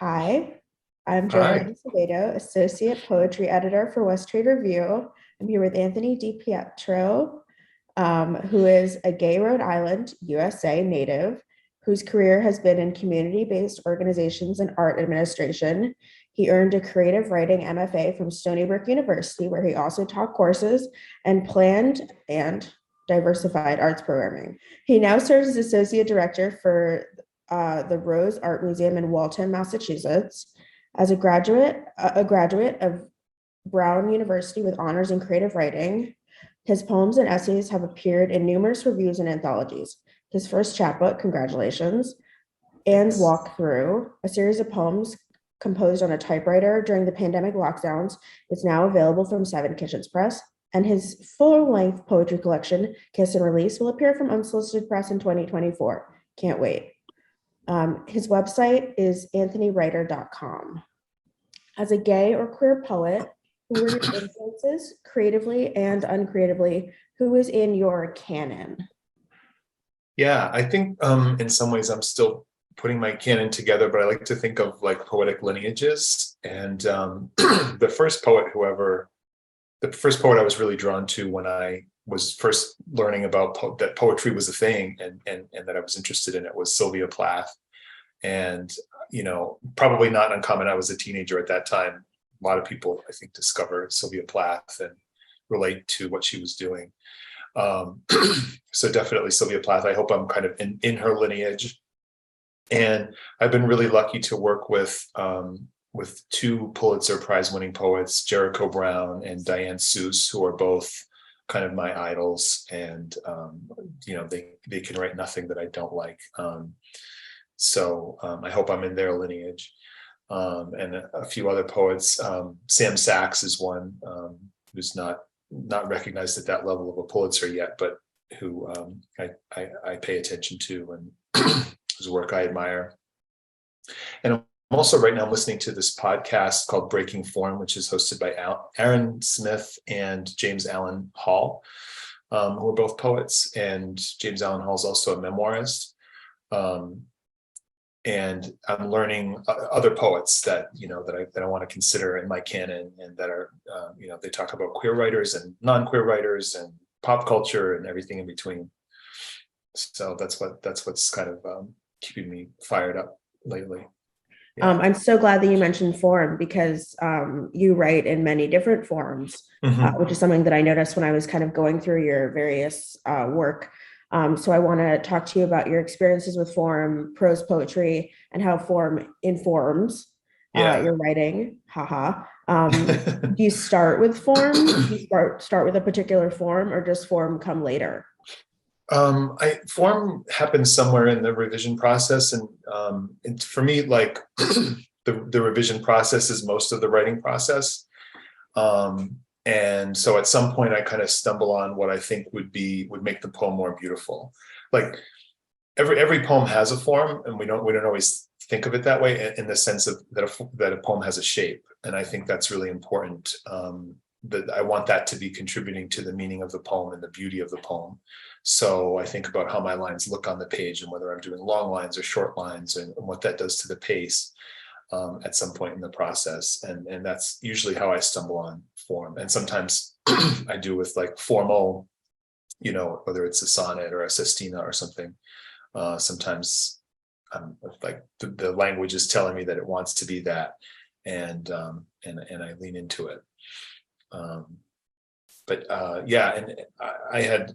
Hi, I'm Hi. Joanna Acevedeo, Associate Poetry Editor for West Trade Review. I'm here with Anthony DiPietro, who is a gay Rhode Island, USA native, whose career has been in community-based organizations and art administration. He earned a creative writing MFA from Stony Brook University, where he also taught courses and planned and diversified arts programming. He now serves as Associate Director for the Rose Art Museum in Walton, Massachusetts. As a graduate of Brown University with honors in creative writing, his poems and essays have appeared in numerous reviews and anthologies. His first chapbook, Congratulations, and Thanks. Walkthrough, a series of poems composed on a typewriter during the pandemic lockdowns, is now available from Seven Kitchens Press. And his full-length poetry collection, Kiss and Release, will appear from Unsolicited Press in 2024. Can't wait. His website is anthonywriter.com. As a gay or queer poet, who were your influences creatively and uncreatively? Who is in your canon? Yeah, I think in some ways I'm still putting my canon together, but I like to think of like poetic lineages. And the first poet I was really drawn to when I was first learning about that poetry was a thing and that I was interested in it was Sylvia Plath. And, probably not uncommon. I was a teenager at that time. A lot of people, I think, discover Sylvia Plath and relate to what she was doing. Um, so definitely Sylvia Plath. I hope I'm kind of in her lineage. And I've been really lucky to work with two Pulitzer Prize winning poets, Jericho Brown and Diane Seuss, who are both kind of my idols. And, they can write nothing that I don't like. So I hope I'm in their lineage. And a few other poets. Sam Sachs is one who's not recognized at that level of a Pulitzer yet, but who I pay attention to and whose work I admire. And I'm also right now listening to this podcast called Breaking Form, which is hosted by Aaron Smith and James Allen Hall, who are both poets. And James Allen Hall is also a memoirist. And I'm learning other poets that I want to consider in my canon, and that are they talk about queer writers and non-queer writers and pop culture and everything in between. So that's what's kind of keeping me fired up lately. Yeah. I'm so glad that you mentioned form because you write in many different forms, which is something that I noticed when I was kind of going through your various work. So I want to talk to you about your experiences with form, prose poetry, and how form informs your writing. Haha. Do you start with form? Do you start with a particular form, or does form come later? Form happens somewhere in the revision process, and for me, like the revision process is most of the writing process. And so at some point I kind of stumble on what I think would make the poem more beautiful. Like every poem has a form, and we don't always think of it that way, in the sense of that a poem has a shape. And I think that's really important. That I want that to be contributing to the meaning of the poem and the beauty of the poem. So I think about how my lines look on the page and whether I'm doing long lines or short lines, and what that does to the pace at some point in the process. And that's usually how I stumble on form. And sometimes I do with like formal, whether it's a sonnet or a sestina or something. Sometimes I'm like the language is telling me that it wants to be that, and I lean into it. And I had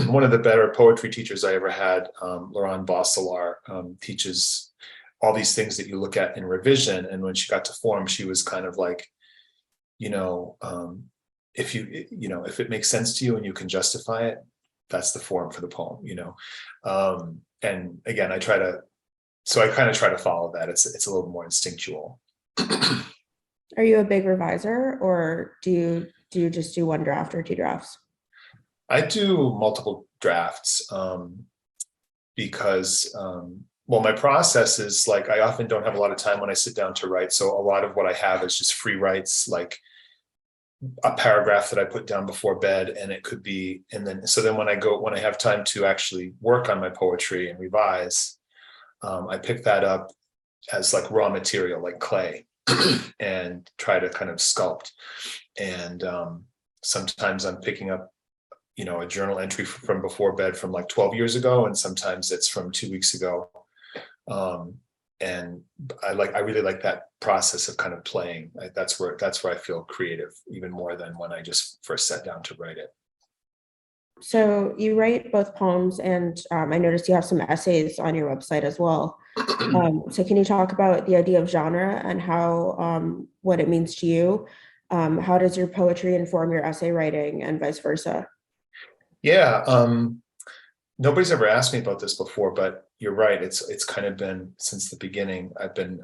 one of the better poetry teachers I ever had, Laurent Bosselar, teaches all these things that you look at in revision. And when she got to form, she was kind of like, if it makes sense to you and you can justify it, that's the form for the poem, and again, I kind of try to follow that. It's a little more instinctual. Are you a big reviser, or do you just do one draft or two drafts? I do multiple drafts because my process is like, I often don't have a lot of time when I sit down to write. So a lot of what I have is just free writes, like a paragraph that I put down before bed, and it could be, and then when I have time to actually work on my poetry and revise, I pick that up as like raw material, like clay, and try to kind of sculpt. And sometimes I'm picking up, a journal entry from before bed from like 12 years ago, and sometimes it's from 2 weeks ago. And I really like that process of kind of playing. That's where I feel creative, even more than when I just first sat down to write it. So you write both poems, and I noticed you have some essays on your website as well. So can you talk about the idea of genre and how what it means to you? How does your poetry inform your essay writing, and vice versa? Yeah, nobody's ever asked me about this before, but you're right. It's kind of been since the beginning. I've been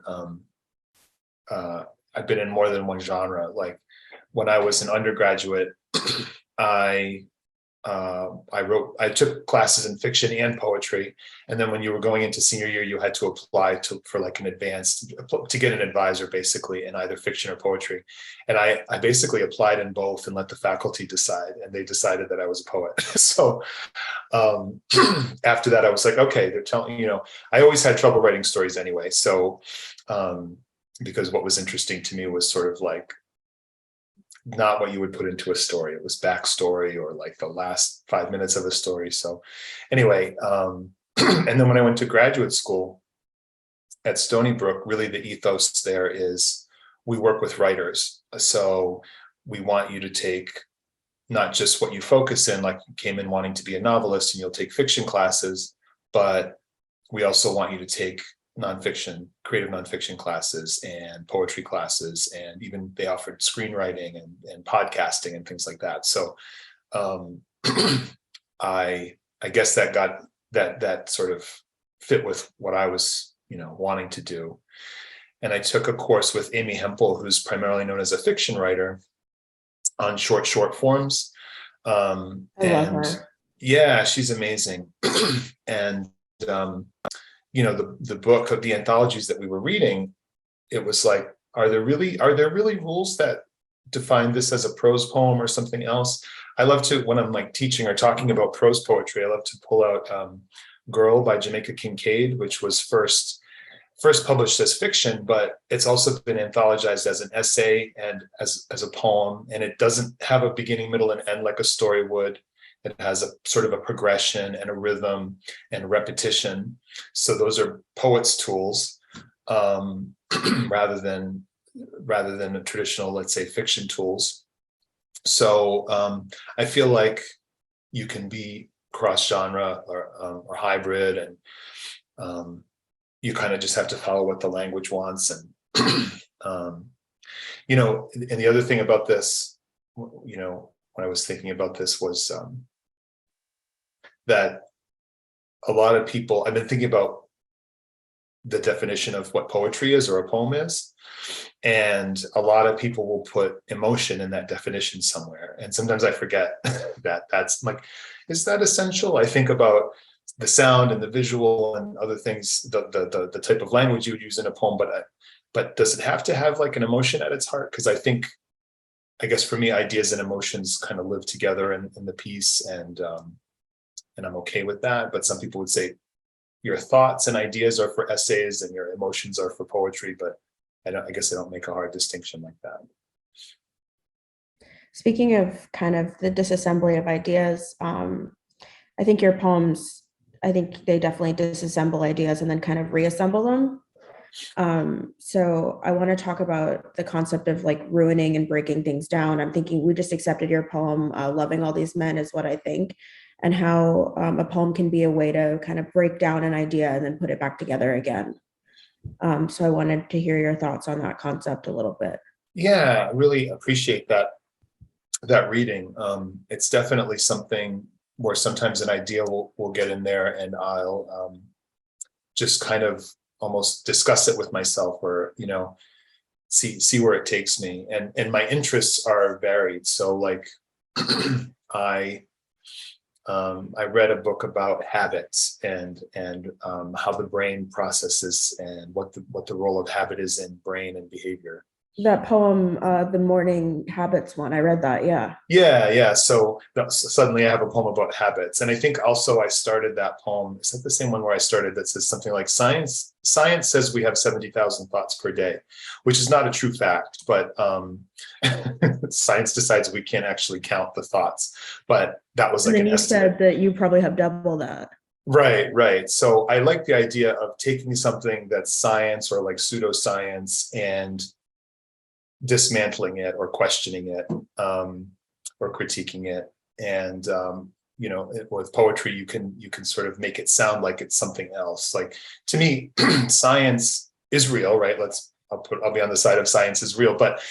in more than one genre. Like when I was an undergraduate, I took classes in fiction and poetry. And then when you were going into senior year, you had to apply for like an advanced, to get an advisor basically in either fiction or poetry. And I basically applied in both and let the faculty decide, and they decided that I was a poet. So after that, I was like, okay, they're telling, I always had trouble writing stories anyway. So because what was interesting to me was sort of like, not what you would put into a story. It was backstory or like the last 5 minutes of a story. So anyway, and then when I went to graduate school at Stony Brook, really the ethos there is we work with writers. So we want you to take not just what you focus in, like you came in wanting to be a novelist and you'll take fiction classes, but we also want you to take creative nonfiction classes and poetry classes, and even they offered screenwriting and podcasting and things like that. So I guess that got that sort of fit with what I was, wanting to do. And I took a course with Amy Hempel, who's primarily known as a fiction writer, on short forms. I love her. Yeah, she's amazing. And the book of the anthologies that we were reading, it was like, are there really rules that define this as a prose poem or something else? I love to, when I'm like teaching or talking about prose poetry, I love to pull out Girl by Jamaica Kincaid, which was first published as fiction, but it's also been anthologized as an essay and as a poem. And it doesn't have a beginning, middle, and end like a story would. It has a sort of a progression and a rhythm and repetition. So those are poets' tools, rather than a traditional, let's say, fiction tools. So I feel like you can be cross-genre or hybrid, and you kind of just have to follow what the language wants. And and the other thing about this, when I was thinking about this, was that a lot of people, I've been thinking about the definition of what poetry is or a poem is. And a lot of people will put emotion in that definition somewhere. And sometimes I forget that that's like, is that essential? I think about the sound and the visual and other things, the type of language you would use in a poem, but does it have to have like an emotion at its heart? Because I guess for me, ideas and emotions kind of live together in the piece, and I'm okay with that. But some people would say your thoughts and ideas are for essays and your emotions are for poetry, but I guess I don't make a hard distinction like that. Speaking of kind of the disassembly of ideas, I think your poems, I think they definitely disassemble ideas and then kind of reassemble them. So I want to talk about the concept of like ruining and breaking things down. I'm thinking we just accepted your poem, Loving All These Men is what I think, and how a poem can be a way to kind of break down an idea and then put it back together again. So I wanted to hear your thoughts on that concept a little bit. Yeah, I really appreciate that reading. It's definitely something where sometimes an idea will get in there, and I'll just kind of almost discuss it with myself, or see where it takes me. And my interests are varied. So like I read a book about habits and how the brain processes and what the role of habit is in brain and behavior. That poem, the morning habits one, I read that. Yeah. Yeah. So suddenly I have a poem about habits. And I think also I started that poem. Is that the same one where I started that says something like science says we have 70,000 thoughts per day, which is not a true fact, but science decides we can't actually count the thoughts. But that was And like then an you estimate. said that you probably have double that. Right. So I like the idea of taking something that's science or like pseudoscience and dismantling it or questioning it, or critiquing it. And with poetry, you can sort of make it sound like it's something else. Like, to me, science is real, right? I'll be on the side of science is real, but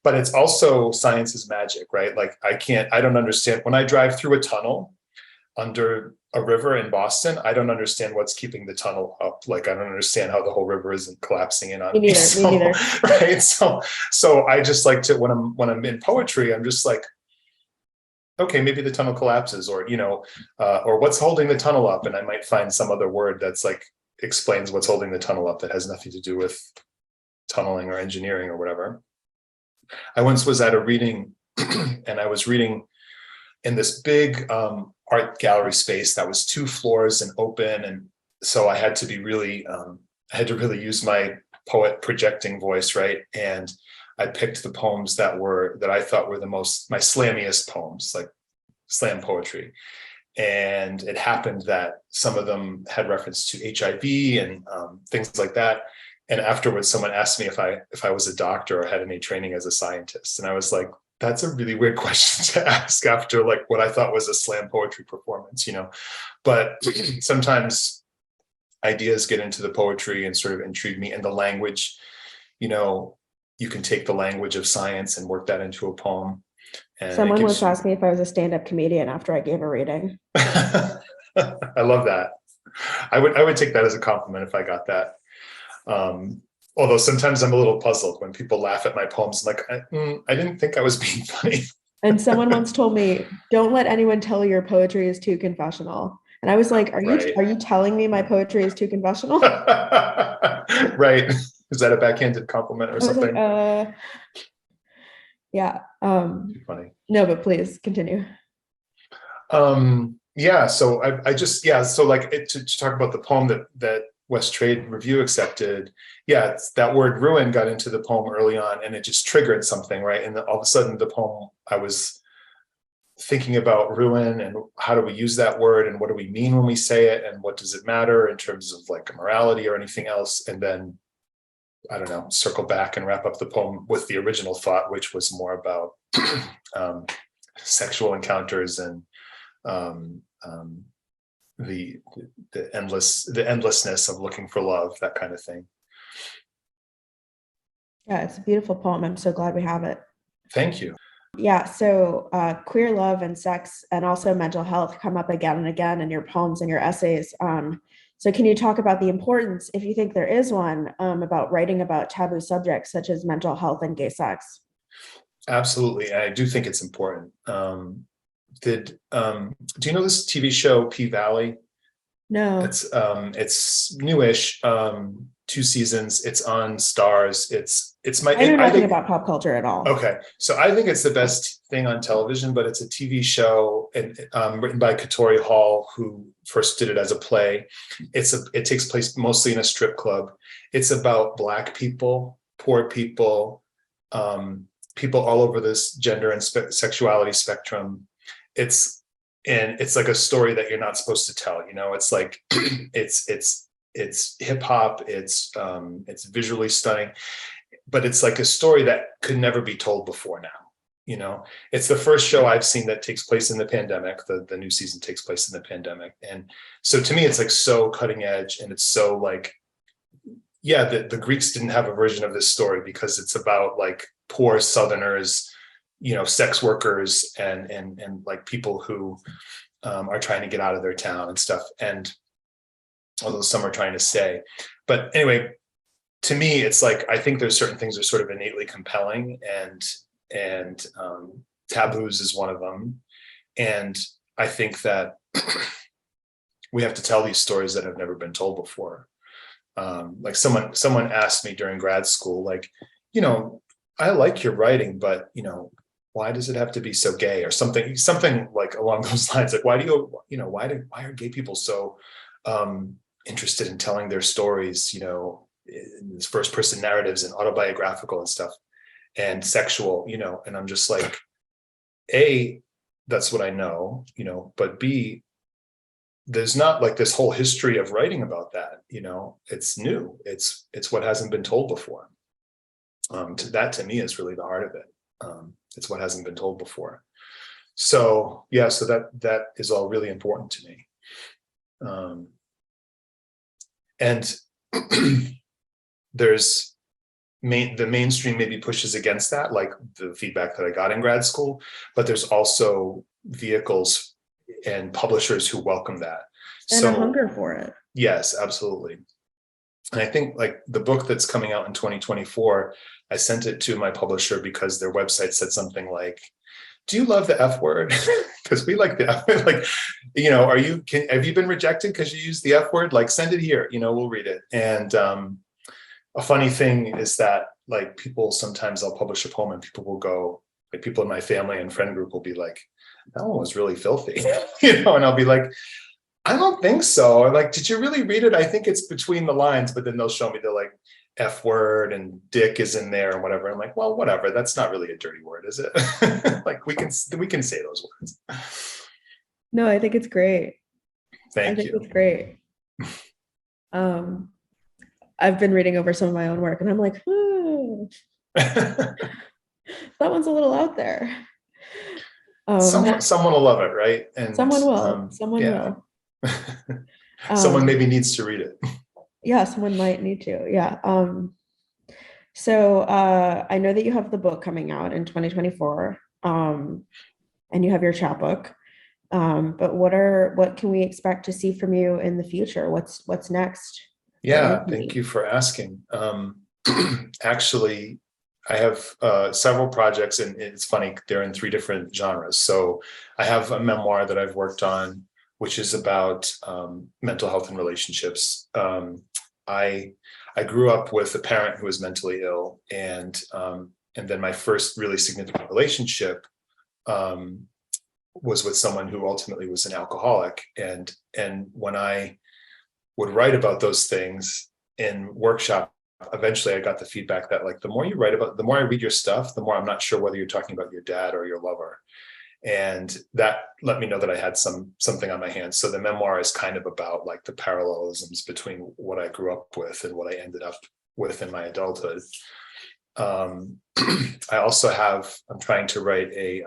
it's also science is magic, right? Like, I don't understand when I drive through a tunnel under a river in Boston. I don't understand what's keeping the tunnel up. Like, I don't understand how the whole river isn't collapsing in Me on me. neither. Me neither. Right. So I just like to, when I'm in poetry, I'm just like, okay, maybe the tunnel collapses, or what's holding the tunnel up, and I might find some other word that's like explains what's holding the tunnel up that has nothing to do with tunneling or engineering or whatever. I once was at a reading, and I was reading in this big art gallery space that was 2 floors and open, and so I had to really use my poet projecting voice, right? And I picked the poems that I thought were my slammiest poems, like slam poetry. And it happened that some of them had reference to HIV and things like that. And afterwards, someone asked me if I was a doctor or had any training as a scientist, and I was like, that's a really weird question to ask after like what I thought was a slam poetry performance. But sometimes ideas get into the poetry and sort of intrigue me, and the language, you can take the language of science and work that into a poem. And it Someone gives once you, asked me if I was a stand-up comedian after I gave a reading. I love that. I would take that as a compliment if I got that. Although sometimes I'm a little puzzled when people laugh at my poems. I'm like, I didn't think I was being funny. And someone once told me, "Don't let anyone tell you your poetry is too confessional." And I was like, "Are you Right. are you telling me my poetry is too confessional?" Right. Is that a backhanded compliment or I was like, something? yeah. Too funny. No, but please continue. Yeah, so I just, yeah, so like to talk about the poem that West Trade Review accepted. Yeah, it's that word ruin got into the poem early on, and it just triggered something, right? And all of a sudden the poem, I was thinking about ruin and how do we use that word and what do we mean when we say it, and what does it matter in terms of like morality or anything else. And then, I don't know, circle back and wrap up the poem with the original thought, which was more about sexual encounters and um, um, the endlessness of looking for love, that kind of thing. Yeah, it's a beautiful poem. I'm so glad we have it. Thank you. Yeah, so queer love and sex and also mental health come up again and again in your poems and your essays. So can you talk about the importance, if you think there is one, about writing about taboo subjects such as mental health and gay sex? Absolutely. I do think it's important. Do you know this TV show P Valley? No, It's newish, 2 seasons. It's on Stars. I know I nothing think, about pop culture at all. okay, so I think it's the best thing on television, but it's a TV show and written by Katori Hall, who first did it as a play. It takes place mostly in a strip club. It's about Black people, poor people, people all over this gender and sexuality spectrum. It's like a story that you're not supposed to tell. It's like it's hip hop. It's visually stunning, but it's like a story that could never be told before now. It's the first show I've seen that takes place in the pandemic. The new season takes place in the pandemic. And so to me, it's like so cutting edge, and it's so like, yeah, the Greeks didn't have a version of this story because it's about like poor Southerners, sex workers and like people who are trying to get out of their town and stuff. And although some are trying to stay, but anyway, to me, it's like, I think there's certain things that are sort of innately compelling, and taboos is one of them. And I think that we have to tell these stories that have never been told before. Like someone asked me during grad school, like, I like your writing, but why does it have to be so gay or something like along those lines? Like, why are gay people so interested in telling their stories, in these first person narratives and autobiographical and stuff and sexual, and I'm just like, A, that's what I know, but B, there's not like this whole history of writing about that, it's new. It's what hasn't been told before. That to me is really the heart of it. It's what hasn't been told before. So yeah, so that is all really important to me. And there's the mainstream maybe pushes against that, like the feedback that I got in grad school, but there's also vehicles and publishers who welcome that. And a hunger for it. Yes, absolutely. And I think like the book that's coming out in 2024, I sent it to my publisher because their website said something like, do you love the F word? Because we like the F word. Like, have you been rejected because you use the F word? Like, send it here, we'll read it. And a funny thing is that like people, sometimes I'll publish a poem and people will go, like people in my family and friend group will be like, that one was really filthy, and I'll be like, I don't think so. I'm like, did you really read it? I think it's between the lines, but then they'll show me the like F word and dick is in there and whatever. I'm like, well, whatever. That's not really a dirty word, is it? Like we can say those words. No, I think it's great. Thank you. I think it's great. I've been reading over some of my own work and I'm like, that one's a little out there. Someone will love it, right? And someone will. Someone will. Someone maybe needs to read it. Yeah, someone might need to. Yeah. So I know that you have the book coming out in 2024, and you have your chapbook. But what can we expect to see from you in the future? What's next? Yeah, thank you for asking. Actually, I have several projects, and it's funny, they're in 3 different genres. So I have a memoir that I've worked on, which is about mental health and relationships. I grew up with a parent who was mentally ill, and then my first really significant relationship was with someone who ultimately was an alcoholic. And when I would write about those things in workshop, eventually I got the feedback that like the more you write about, the more I read your stuff, the more I'm not sure whether you're talking about your dad or your lover. And that let me know that I had something on my hands. So the memoir is kind of about like the parallelisms between what I grew up with and what I ended up with in my adulthood. I also I'm trying to write a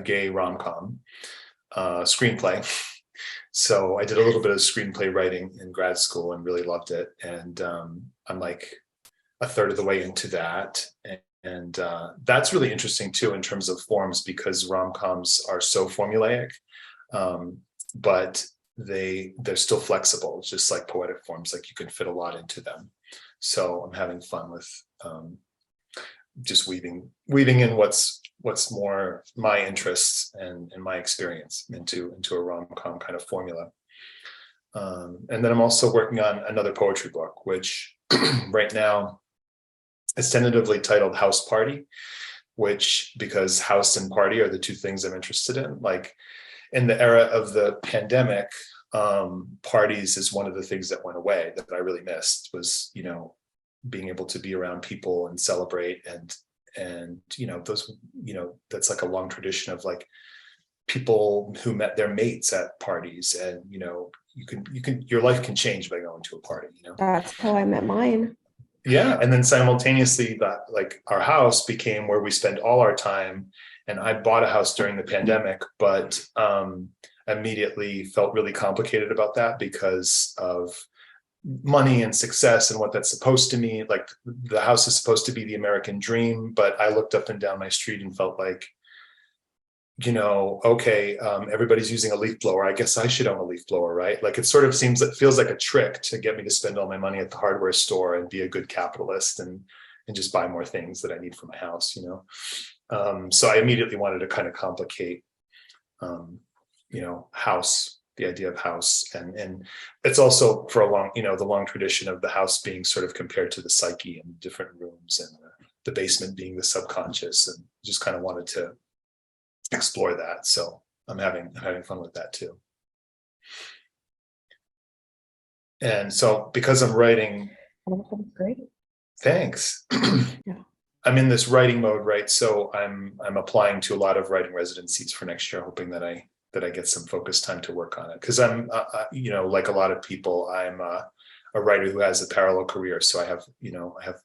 gay rom-com screenplay. So I did a little bit of screenplay writing in grad school and really loved it. And I'm like a third of the way into that. And that's really interesting too in terms of forms, because rom-coms are so formulaic, but they're still flexible, just like poetic forms, like you can fit a lot into them. So I'm having fun with just weaving in what's more my interests and my experience into a rom-com kind of formula. And then I'm also working on another poetry book, which right now is tentatively titled House Party, because house and party are the 2 things I'm interested in. Like in the era of the pandemic, parties is one of the things that went away that I really missed, was, being able to be around people and celebrate and those, that's like a long tradition of like people who met their mates at parties, and your life can change by going to a party. That's how I met mine. Yeah, and then simultaneously that like our house became where we spend all our time. And I bought a house during the pandemic, but immediately felt really complicated about that because of money and success and what that's supposed to mean. Like the house is supposed to be the American dream, but I looked up and down my street and felt like, okay, everybody's using a leaf blower. I guess I should own a leaf blower, right? Like it sort of feels like a trick to get me to spend all my money at the hardware store and be a good capitalist and just buy more things that I need for my house, So I immediately wanted to kind of complicate, house the idea of house, and it's also for a long, the long tradition of the house being sort of compared to the psyche and different rooms, and the basement being the subconscious, and just kind of wanted to explore that. So I'm having fun with that too. And so because I'm writing, Oh, that's great. thanks. Yeah. I'm in this writing mode, right? So I'm applying to a lot of writing residencies for next year, hoping that I get some focused time to work on it. Because I'm, like a lot of people, I'm a writer who has a parallel career. So I have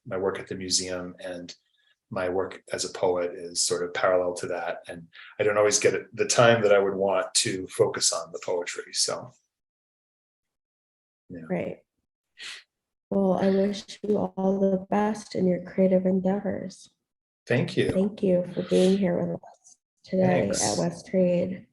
my work at the museum, and my work as a poet is sort of parallel to that. And I don't always get the time that I would want to focus on the poetry. So, yeah. Right. Well, I wish you all the best in your creative endeavors. Thank you. Thank you for being here with us today Thanks. at West Trade.